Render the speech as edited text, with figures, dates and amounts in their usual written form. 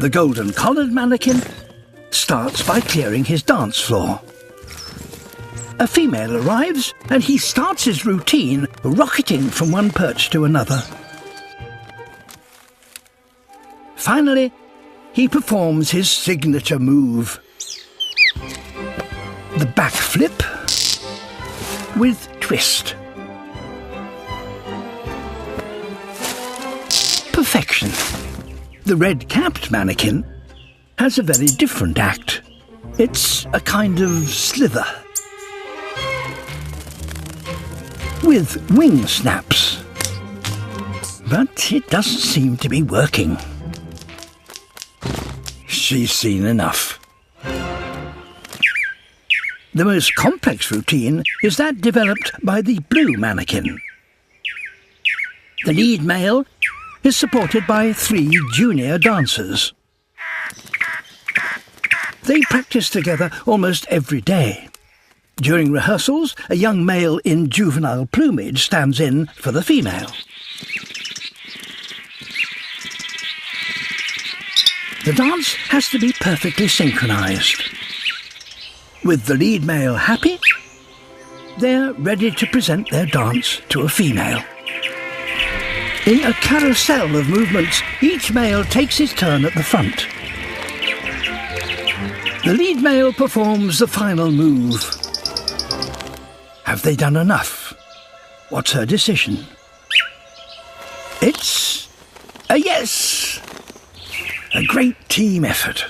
The golden-collared mannequin starts by clearing his dance floor. A female arrives and he starts his routine rocketing from one perch to another. Finally, he performs his signature move, the backflip with twist. Perfection. The red-capped mannequin has a very different act. It's a kind of slither, with wing snaps. But it doesn't seem to be working. She's seen enough. The most complex routine is that developed by the blue mannequin. The lead male is supported by 3 junior dancers. They practice together almost every day. During rehearsals, a young male in juvenile plumage stands in for the female. The dance has to be perfectly synchronized. With the lead male happy, they're ready to present their dance to a female. In a carousel of movements, each male takes his turn at the front. The lead male performs the final move. Have they done enough? What's her decision? It's a yes! A great team effort.